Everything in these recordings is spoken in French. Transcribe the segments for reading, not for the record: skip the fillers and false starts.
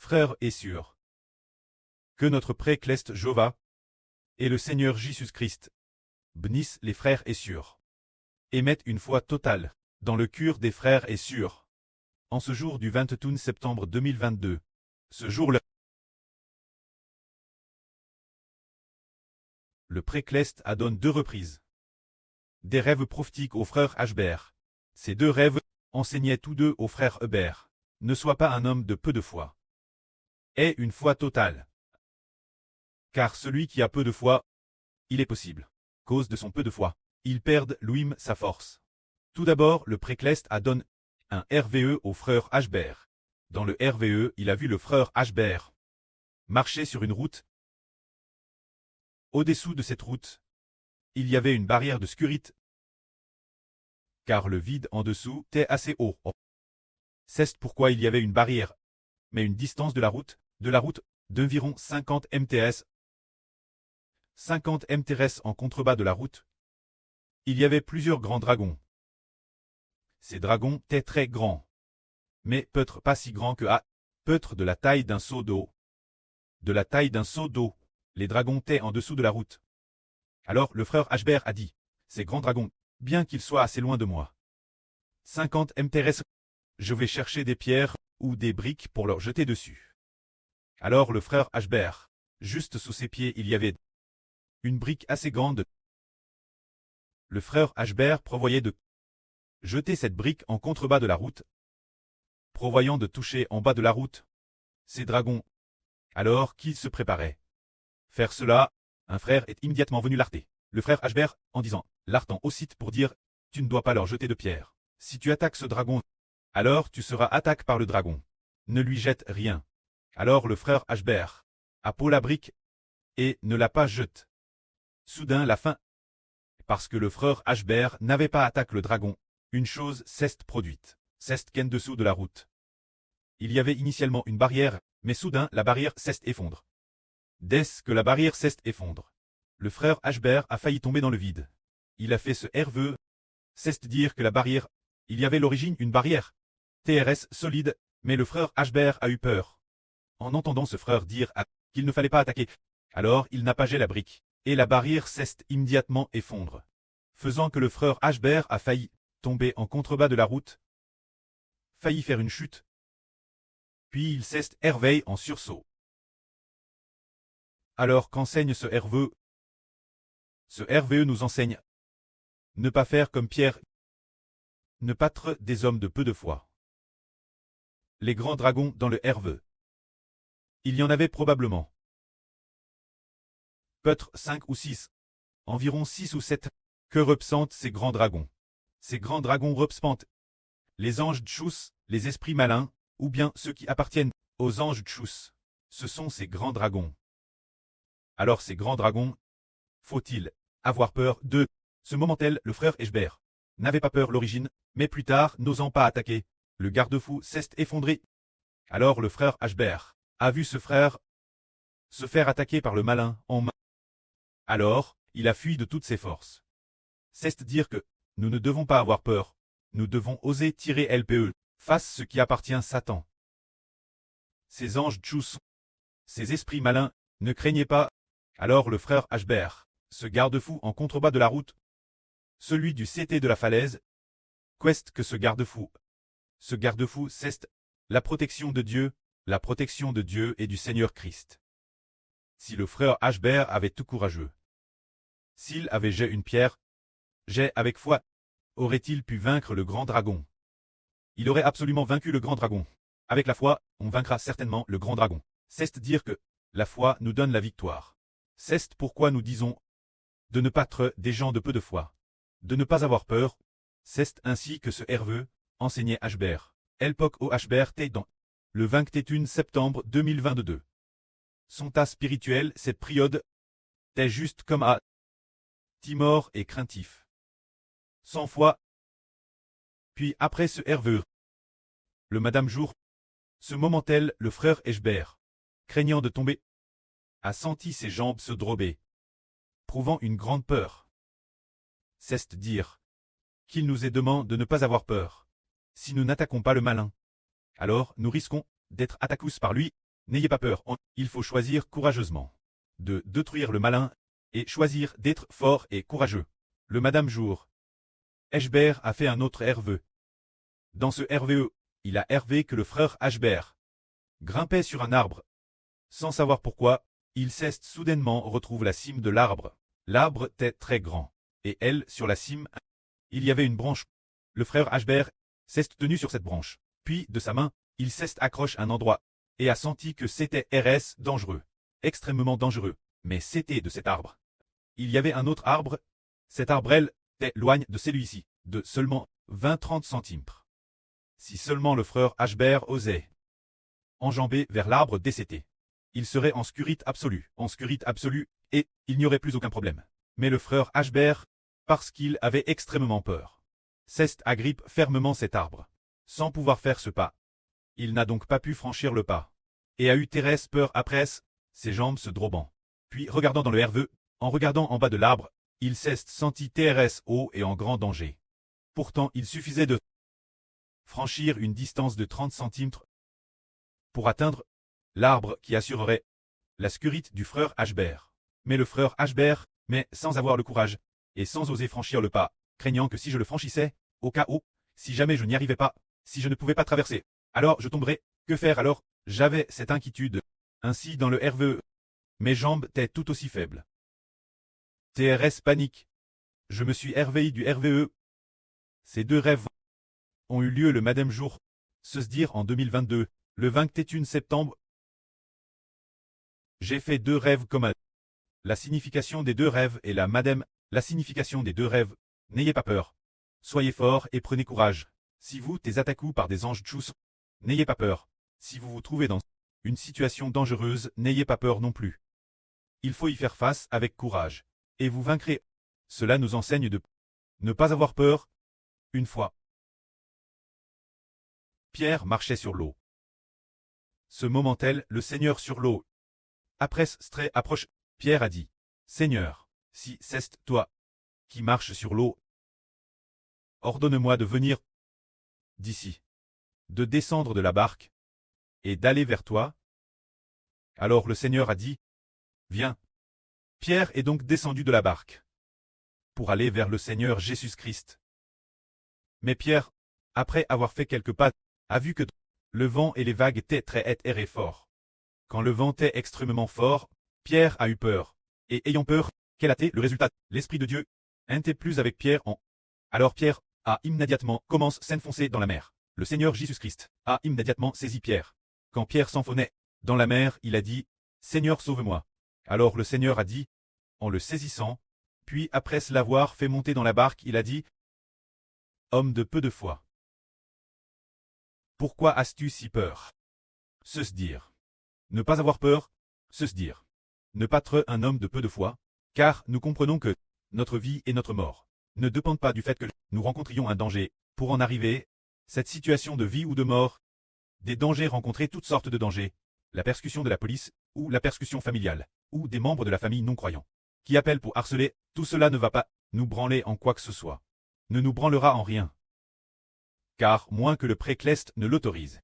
Frères et sœurs, que notre précleste Jéhovah et le Seigneur Jésus-Christ bénissent les frères et sœurs et mettent une foi totale dans le cœur des frères et sœurs. En ce jour du 21 septembre 2022, ce jour-là, le précleste a donné 2 reprises des rêves prophétiques aux frères Hbert. Ces 2 rêves enseignaient tous 2 aux frères Hbert. Ne sois pas un homme de peu de foi. Aie une foi totale. Car celui qui a peu de foi, il est possible, cause de son peu de foi, il perd lui-même sa force. Tout d'abord, le précleste a donné un RVE au frère Hbert. Dans le RVE, il a vu le frère Hbert marcher sur une route. Au-dessous de cette route, il y avait une barrière de scurite, car le vide en dessous était assez haut. C'est pourquoi il y avait une barrière, mais une distance de la route d'environ 50 mts. 50 mts en contrebas de la route. Il y avait plusieurs grands dragons. Ces dragons étaient très grands, mais peut-être pas si grands que peut-être de la taille d'un seau d'eau. De la taille d'un seau d'eau, les dragons étaient en dessous de la route. Alors le frère Hbert a dit, ces grands dragons, bien qu'ils soient assez loin de moi. 50 mts, je vais chercher des pierres ou des briques pour leur jeter dessus. Alors le frère Hbert, juste sous ses pieds il y avait une brique assez grande. Le frère Hbert prévoyait de jeter cette brique en contrebas de la route, prévoyant de toucher en bas de la route ces dragons. Alors qu'il se préparait faire cela, un frère est immédiatement venu l'arrêter. Le frère Hbert, en disant, l'arrêtant aussitôt pour dire, tu ne dois pas leur jeter de pierre. Si tu attaques ce dragon, alors tu seras attaqué par le dragon. Ne lui jette rien. Alors le frère Hbert a posé la brique et ne l'a pas jetée. Soudain la fin, parce que le frère Hbert n'avait pas attaqué le dragon, une chose s'est produite. C'est qu'en dessous de la route, il y avait initialement une barrière, mais soudain la barrière s'est effondre. Dès que la barrière s'est effondre, le frère Hbert a failli tomber dans le vide. Il a fait ce RVE, c'est dire que la barrière, il y avait l'origine une barrière, TRS solide, mais le frère Hbert a eu peur. En entendant ce frère dire qu'il ne fallait pas attaquer, alors il n'a pas jeté la brique, et la barrière s'est immédiatement effondre, faisant que le frère Hbert a failli tomber en contrebas de la route, failli faire une chute, puis il s'est réveillé en sursaut. Alors qu'enseigne ce RVE? Ce RVE nous enseigne ne pas faire comme Pierre, ne pas être des hommes de peu de foi. Les grands dragons dans le RVE. Il y en avait probablement peut-être 5 ou 6, environ 6 ou 7, que représentent ces grands dragons. Ces grands dragons représentent les anges Tchous, les esprits malins, ou bien ceux qui appartiennent aux anges Tchous. Ce sont ces grands dragons. Alors ces grands dragons, faut-il avoir peur d'eux? Ce moment-là, le frère Hbert n'avait pas peur l'origine, mais plus tard, n'osant pas attaquer, le garde-fou s'est effondré. Alors le frère Hbert a vu ce frère se faire attaquer par le malin en main. Alors, il a fui de toutes ses forces. C'est dire que nous ne devons pas avoir peur, nous devons oser tirer LPE, face ce qui appartient à Satan. Ces anges Tchous, ces esprits malins, ne craignez pas. Alors le frère Hbert, ce garde-fou en contrebas de la route, celui du CT de la falaise, qu'est-ce que ce garde-fou? Ce garde-fou, c'est la protection de Dieu et du Seigneur Christ. Si le frère Hbert avait tout courageux, s'il avait jeté une pierre, avec foi, aurait-il pu vaincre le grand dragon? Il aurait absolument vaincu le grand dragon. Avec la foi, on vaincra certainement le grand dragon. C'est dire que la foi nous donne la victoire. C'est pourquoi nous disons de ne pas être des gens de peu de foi, de ne pas avoir peur. C'est ainsi que ce RVE enseignait Hbert. L'époque au Hbert était dans le 21 septembre 2022. Son tas spirituel, cette période, est juste comme à timor et craintif. Sans foi. Puis après ce RVE, le Madame Jour, ce moment-là, le frère Hbert, craignant de tomber, a senti ses jambes se drober, prouvant une grande peur. C'est dire qu'il nous est demandé de ne pas avoir peur. Si nous n'attaquons pas le malin, alors nous risquons d'être attaqués par lui. N'ayez pas peur, il faut choisir courageusement. De détruire le malin, et choisir d'être fort et courageux. Le Madame Jour. Ashbert a fait un autre RVE. Dans ce RVE, il a rêvé que le frère Ashbert grimpait sur un arbre. Sans savoir pourquoi, il s'est soudainement retrouve la cime de l'arbre. L'arbre était très grand. Et elle, sur la cime, il y avait une branche. Le frère Ashbert s'est tenu sur cette branche. Puis, de sa main, il s'est accroché à un endroit, et a senti que c'était RS dangereux. Extrêmement dangereux. Mais c'était de cet arbre. Il y avait un autre arbre. Cet arbre, elle, était loin de celui-ci, de seulement 20-30 centimètres. Si seulement le frère Ashbert osait enjamber vers l'arbre décété, il serait en sécurité absolue, et il n'y aurait plus aucun problème. Mais le frère Ashbert, parce qu'il avait extrêmement peur, s'est agrippe fermement cet arbre, sans pouvoir faire ce pas. Il n'a donc pas pu franchir le pas, et a eu Thérèse peur après, ses jambes se drobant. Puis, regardant dans le RVE, en regardant en bas de l'arbre, il s'est senti Thérèse haut et en grand danger. Pourtant, il suffisait de franchir une distance de 30 centimètres pour atteindre l'arbre qui assurerait la sécurité du frère Ashbert. Mais le frère Ashbert, mais sans avoir le courage, et sans oser franchir le pas, craignant que si je le franchissais, au cas où, si jamais je n'y arrivais pas, si je ne pouvais pas traverser, alors je tomberais, que faire alors? J'avais cette inquiétude. Ainsi dans le RVE. Mes jambes étaient tout aussi faibles. TRS panique. Je me suis réveillé du RVE. Ces deux rêves ont eu lieu le Madame Jour, se dire en 2022, le 21 septembre. J'ai fait deux rêves comme la signification des deux rêves et la Madame, la signification des deux rêves. N'ayez pas peur. Soyez forts et prenez courage. Si vous êtes attaqué par des anges tchous, n'ayez pas peur. Si vous vous trouvez dans une situation dangereuse, n'ayez pas peur non plus. Il faut y faire face avec courage. Et vous vaincrez. Cela nous enseigne de ne pas avoir peur. Une fois, Pierre marchait sur l'eau. Ce moment-tel, le Seigneur sur l'eau. Après Stré approche, Pierre a dit, Seigneur, si c'est toi qui marches sur l'eau, ordonne-moi de venir d'ici, de descendre de la barque, et d'aller vers toi. Alors le Seigneur a dit, viens. Pierre est donc descendu de la barque pour aller vers le Seigneur Jésus-Christ. Mais Pierre, après avoir fait quelques pas, a vu que le vent et les vagues étaient très forts. Quand le vent est extrêmement fort, Pierre a eu peur. Et ayant peur, quel a été le résultat? L'Esprit de Dieu n'était plus avec Pierre en. Alors Pierre a immédiatement commencé à s'enfoncer dans la mer. Le Seigneur Jésus-Christ a immédiatement saisi Pierre. Quand Pierre s'enfonçait dans la mer, il a dit, Seigneur sauve-moi. Alors le Seigneur a dit, en le saisissant, puis après l'avoir fait monter dans la barque, il a dit, homme de peu de foi. Pourquoi as-tu si peur? Se dire. Ne pas avoir peur, se dire. Ne pas être un homme de peu de foi, car nous comprenons que notre vie et notre mort ne dépendent pas du fait que nous rencontrions un danger. Pour en arriver, cette situation de vie ou de mort, des dangers rencontrés, toutes sortes de dangers, la persécution de la police, ou la persécution familiale, ou des membres de la famille non-croyants, qui appellent pour harceler, tout cela ne va pas nous branler en quoi que ce soit. Ne nous branlera en rien. Car, moins que le précleste ne l'autorise.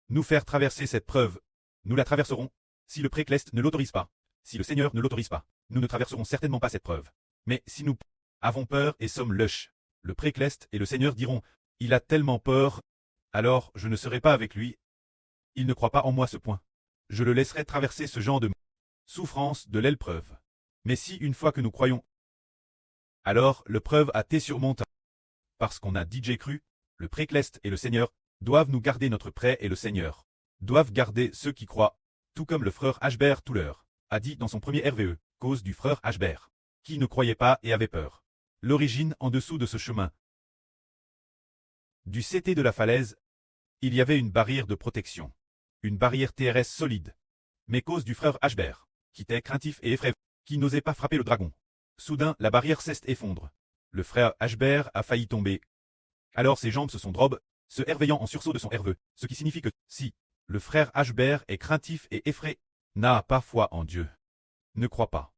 Nous faire traverser cette preuve, nous la traverserons, si le précleste ne l'autorise pas. Si le Seigneur ne l'autorise pas, nous ne traverserons certainement pas cette preuve. Mais si nous avons peur et sommes lâches, le précleste et le Seigneur diront, il a tellement peur, alors je ne serai pas avec lui. Il ne croit pas en moi ce point. Je le laisserai traverser ce genre de souffrance de l'épreuve. Mais si une fois que nous croyons, alors l'épreuve a été surmontable. Parce qu'on a DJ cru, le précleste et le Seigneur doivent nous garder notre prêt et le Seigneur doivent garder ceux qui croient, tout comme le frère Ashbert Touler a dit dans son premier RVE, cause du frère Ashbert, qui ne croyait pas et avait peur. L'origine en dessous de ce chemin. Du CT de la falaise, il y avait une barrière de protection. Une barrière TRS solide. Mais cause du frère Ashbert, qui était craintif et effrayé, qui n'osait pas frapper le dragon. Soudain, la barrière s'est effondre. Le frère Ashbert a failli tomber. Alors ses jambes se sont drobes, se réveillant en sursaut de son RVE, ce qui signifie que, si le frère Ashbert est craintif et effrayé, n'a pas foi en Dieu, ne croit pas,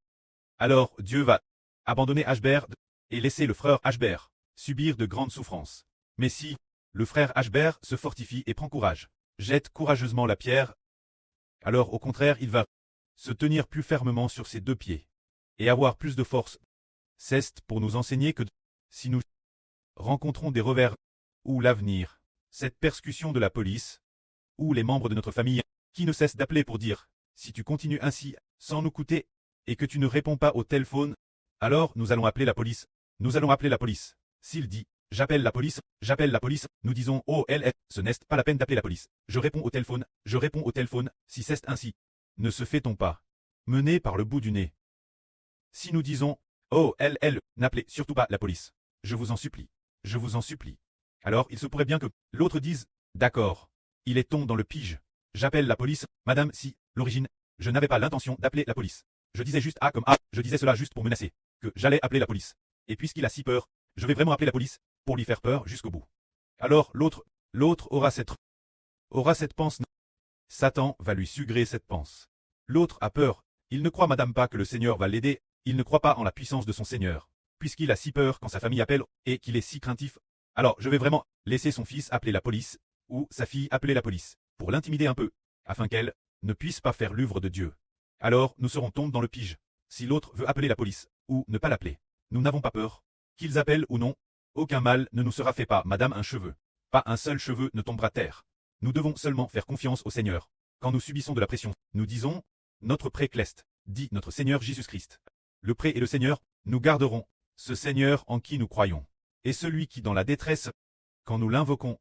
alors Dieu va abandonner Ashbert et laisser le frère Ashbert subir de grandes souffrances. Mais si le frère Ashbert se fortifie et prend courage, jette courageusement la pierre, alors au contraire il va se tenir plus fermement sur ses deux pieds, et avoir plus de force. C'est pour nous enseigner que si nous rencontrons des revers, ou l'avenir, cette persécution de la police, ou les membres de notre famille, qui ne cessent d'appeler pour dire, si tu continues ainsi, sans nous coûter, et que tu ne réponds pas au téléphone, alors nous allons appeler la police. Nous allons appeler la police. S'il dit, j'appelle la police, nous disons, oh ce n'est pas la peine d'appeler la police. Je réponds au téléphone, si c'est ainsi. Ne se fait-on pas mener par le bout du nez? Si nous disons, oh n'appelez surtout pas la police. Je vous en supplie. Je vous en supplie. Alors il se pourrait bien que l'autre dise, d'accord, il est dans le pige. J'appelle la police, madame, si, l'origine, je n'avais pas l'intention d'appeler la police. Je disais juste A comme A, je disais cela juste pour menacer, que j'allais appeler la police. Et puisqu'il a si peur, je vais vraiment appeler la police, pour lui faire peur jusqu'au bout. Alors l'autre aura cette pense. Satan va lui suggérer cette pense. L'autre a peur, il ne croit madame pas que le Seigneur va l'aider, il ne croit pas en la puissance de son Seigneur, puisqu'il a si peur quand sa famille appelle, et qu'il est si craintif. Alors je vais vraiment laisser son fils appeler la police, ou sa fille appeler la police, pour l'intimider un peu, afin qu'elle ne puisse pas faire l'œuvre de Dieu. Alors nous serons tombés dans le pige. Si l'autre veut appeler la police, ou ne pas l'appeler, nous n'avons pas peur. Qu'ils appellent ou non, aucun mal ne nous sera fait pas, madame, un cheveu. Pas un seul cheveu ne tombera à terre. Nous devons seulement faire confiance au Seigneur. Quand nous subissons de la pression, nous disons, notre pré cleste, dit notre Seigneur Jésus-Christ. Le pré et le Seigneur, nous garderons, ce Seigneur en qui nous croyons. Et celui qui dans la détresse, quand nous l'invoquons,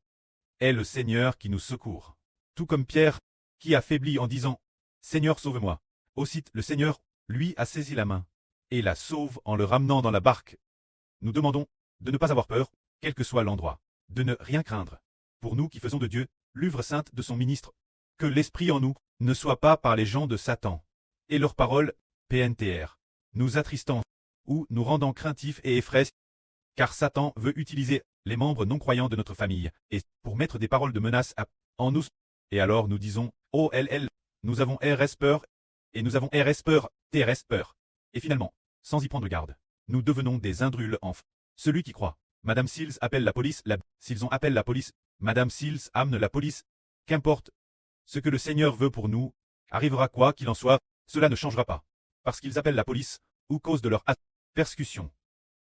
est le Seigneur qui nous secourt. Tout comme Pierre, qui a faibli en disant, Seigneur sauve-moi. Aussitôt le Seigneur, lui, a saisi la main, et la sauve en le ramenant dans la barque. Nous demandons de ne pas avoir peur, quel que soit l'endroit, de ne rien craindre. Pour nous qui faisons de Dieu, l'œuvre sainte de son ministre, que l'Esprit en nous ne soit pas par les gens de Satan, et leurs paroles, PNTR, nous attristant, ou nous rendant craintifs et effrayés, car Satan veut utiliser les membres non croyants de notre famille, et pour mettre des paroles de menace en nous. Et alors nous disons, oh nous avons RS peur, et nous avons RS peur, TRS peur. Et finalement, sans y prendre garde, nous devenons des indrules en celui qui croit. Madame Sills appelle la police, s'ils ont appelle la police, Madame Sills amène la police. Qu'importe ce que le Seigneur veut pour nous, arrivera quoi qu'il en soit, cela ne changera pas. Parce qu'ils appellent la police, ou cause de leur persécution.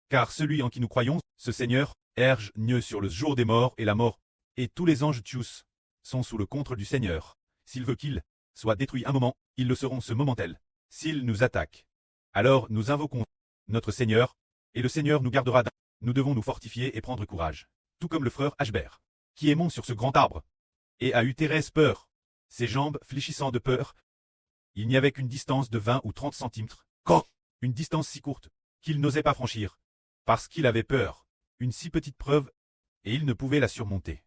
Car celui en qui nous croyons, ce Seigneur, erge mieux sur le jour des morts et la mort, et tous les anges tchuss, sont sous le contre du Seigneur. S'il veut qu'ils soient détruits un moment, ils le seront ce moment-tel. S'ils nous attaquent, alors nous invoquons notre Seigneur, et le Seigneur nous gardera. Nous devons nous fortifier et prendre courage. Tout comme le frère Ashbert, qui est monté sur ce grand arbre, et a eu Thérèse peur, ses jambes fléchissant de peur. Il n'y avait qu'une distance de 20 ou 30 centimètres. Une distance si courte, qu'il n'osait pas franchir, parce qu'il avait peur. Une si petite preuve, et il ne pouvait la surmonter.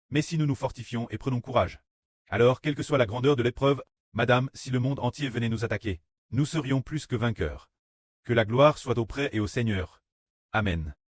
Mais si nous nous fortifions et prenons courage, alors quelle que soit la grandeur de l'épreuve, madame, si le monde entier venait nous attaquer, nous serions plus que vainqueurs. Que la gloire soit auprès et au Seigneur. Amen.